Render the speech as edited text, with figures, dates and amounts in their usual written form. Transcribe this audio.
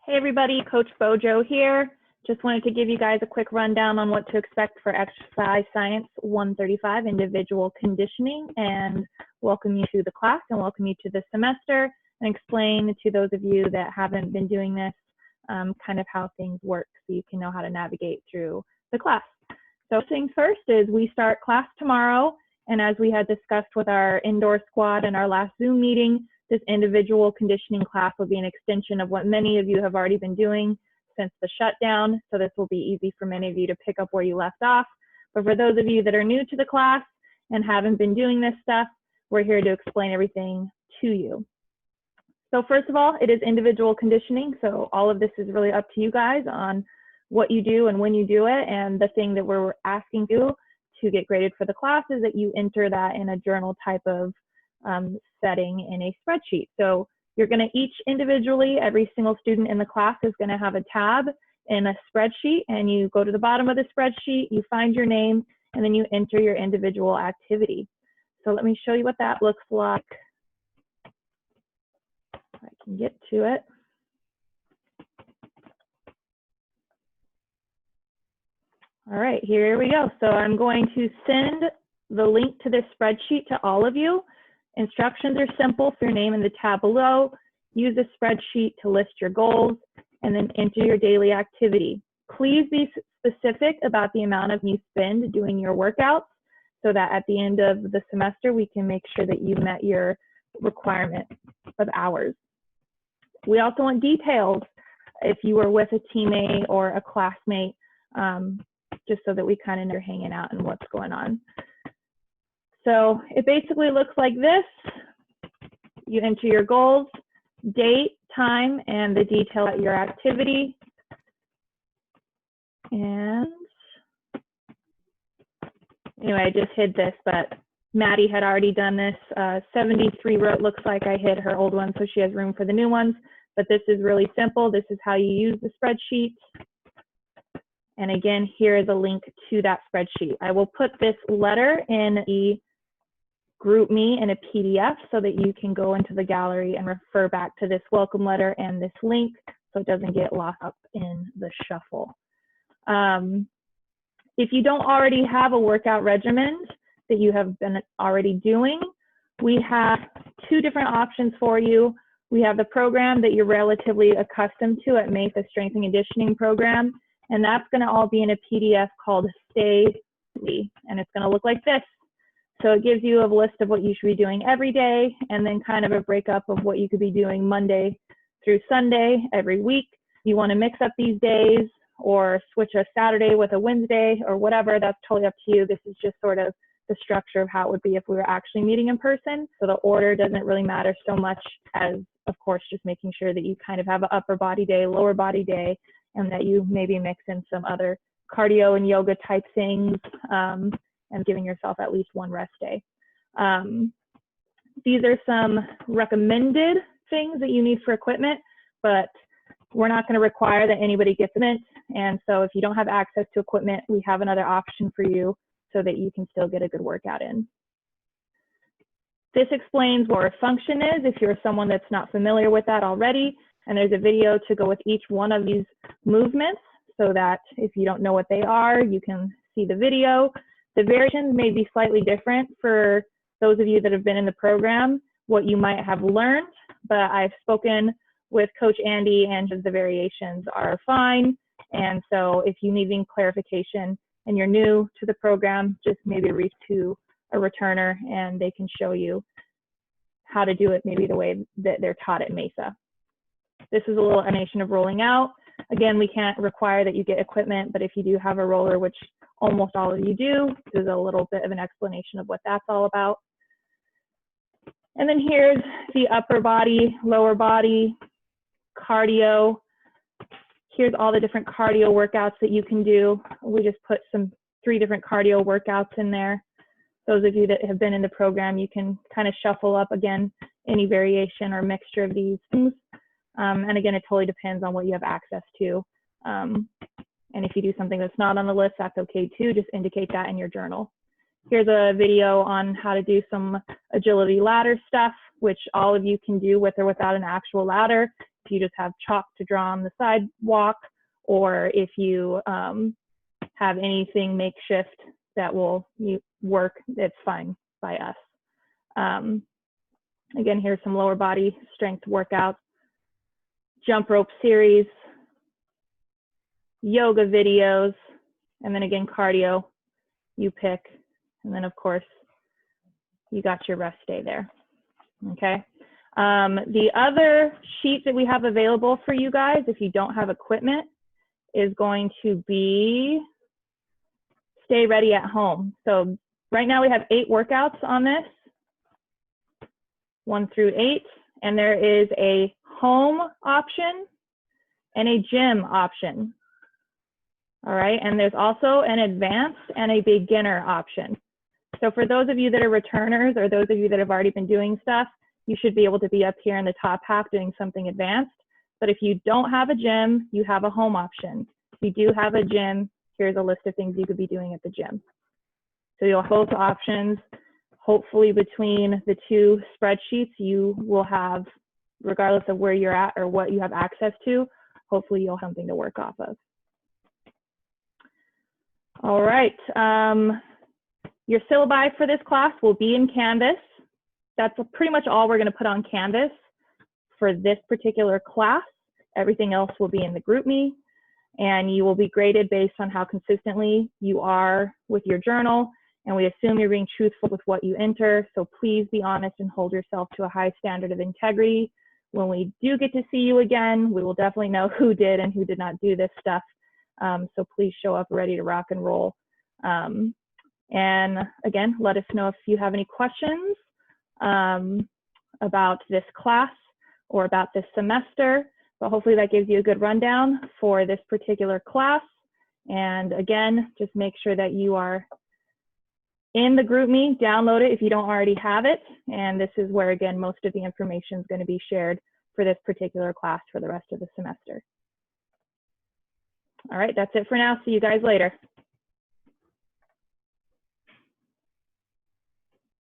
Hey everybody, Coach Bojo here. Just wanted to give you guys a quick rundown on what to expect for Exercise Science 135, Individual Conditioning, and welcome you to the class and welcome you to the semester, and explain to those of you that haven't been doing this kind of how things work so you can know how to navigate through the class. So things first is we start class tomorrow, and as we had discussed with our indoor squad in our last Zoom meeting, this individual conditioning class will be an extension of what many of you have already been doing since the shutdown. So this will be easy for many of you to pick up where you left off. But for those of you that are new to the class and haven't been doing this stuff, we're here to explain everything to you. So first of all, it is individual conditioning. So all of this is really up to you guys on what you do and when you do it. And the thing that we're asking you to get graded for the class is that you enter that in a journal type of setting in a spreadsheet. So you're going to each individually, every single student in the class is going to have a tab in a spreadsheet, and you go to the bottom of the spreadsheet, you find your name, and then you enter your individual activity. So let me show you what that looks like. If I can get to it. All right, here we go. So I'm going to send the link to this spreadsheet to all of you. Instructions are simple for your name in the tab below. Use the spreadsheet to list your goals and then enter your daily activity. Please be specific about the amount of you spend doing your workouts so that at the end of the semester, we can make sure that you met your requirement of hours. We also want details if you were with a teammate or a classmate, just so that we kind of know you're hanging out and what's going on. So it basically looks like this. You enter your goals, date, time, and the detail of your activity. And anyway, I just hid this, but Maddie had already done this. 73 row, it looks like I hid her old one, so she has room for the new ones. But this is really simple. This is how you use the spreadsheet. And again, here is a link to that spreadsheet. I will put this letter in the GroupMe in a PDF so that you can go into the gallery and refer back to this welcome letter and this link so it doesn't get lost up in the shuffle. If you don't already have a workout regimen that you have been already doing, we have two different options for you. We have the program that you're relatively accustomed to at Mesa Strength and Conditioning Program, and that's going to all be in a PDF called Stay, and it's going to look like this. So it gives you a list of what you should be doing every day, and then kind of a breakup of what you could be doing Monday through Sunday every week. You want to mix up these days or switch a Saturday with a Wednesday or whatever, that's totally up to you. This is just sort of the structure of how it would be if we were actually meeting in person. So the order doesn't really matter so much as, of course, just making sure that you kind of have an upper body day, lower body day, and that you maybe mix in some other cardio and yoga type things. And giving yourself at least one rest day. These are some recommended things that you need for equipment, but we're not going to require that anybody gets it. And so if you don't have access to equipment, we have another option for you so that you can still get a good workout in. This explains what our function is if you're someone that's not familiar with that already. And there's a video to go with each one of these movements so that if you don't know what they are, you can see the video. The variations may be slightly different for those of you that have been in the program, what you might have learned, but I've spoken with Coach Andy and the variations are fine. And so if you need any clarification and you're new to the program, just maybe reach to a returner and they can show you how to do it maybe the way that they're taught at Mesa. This is a little animation of rolling out. Again, we can't require that you get equipment, but if you do have a roller, which almost all of you do, this is a little bit of an explanation of what that's all about. And then here's the upper body, lower body, cardio. Here's all the different cardio workouts that you can do. We just put 3 different cardio workouts in there. Those of you that have been in the program, you can kind of shuffle up again any variation or mixture of these things. And again, it totally depends on what you have access to. And if you do something that's not on the list, that's okay too. Just indicate that in your journal. Here's a video on how to do some agility ladder stuff, which all of you can do with or without an actual ladder. you just have chalk to draw on the sidewalk, or if you have anything makeshift that will work, it's fine by us. Again, here's some lower body strength workouts, jump rope series, yoga videos, and then again, cardio, you pick. And then of course, you got your rest day there, okay? The other sheet that we have available for you guys, if you don't have equipment, is going to be stay ready at home. So right now we have 8 workouts on this, 1 through 8, and there is a home option and a gym option. All right, and there's also an advanced and a beginner option. So for those of you that are returners or those of you that have already been doing stuff, you should be able to be up here in the top half doing something advanced. But if you don't have a gym, you have a home option. If you do have a gym, here's a list of things you could be doing at the gym. So you'll have both options. Hopefully between the 2 spreadsheets, you will have, regardless of where you're at or what you have access to, hopefully you'll have something to work off of. All right, your syllabi for this class will be in Canvas. That's pretty much all we're gonna put on Canvas for this particular class. Everything else will be in the GroupMe, and you will be graded based on how consistently you are with your journal, and we assume you're being truthful with what you enter, so please be honest and hold yourself to a high standard of integrity. When we do get to see you again, we will definitely know who did and who did not do this stuff. So please show up ready to rock and roll. And again, let us know if you have any questions about this class or about this semester, but hopefully that gives you a good rundown for this particular class. And again, just make sure that you are in the GroupMe, download it if you don't already have it. And this is where, again, most of the information is going to be shared for this particular class for the rest of the semester. All right, that's it for now. See you guys later.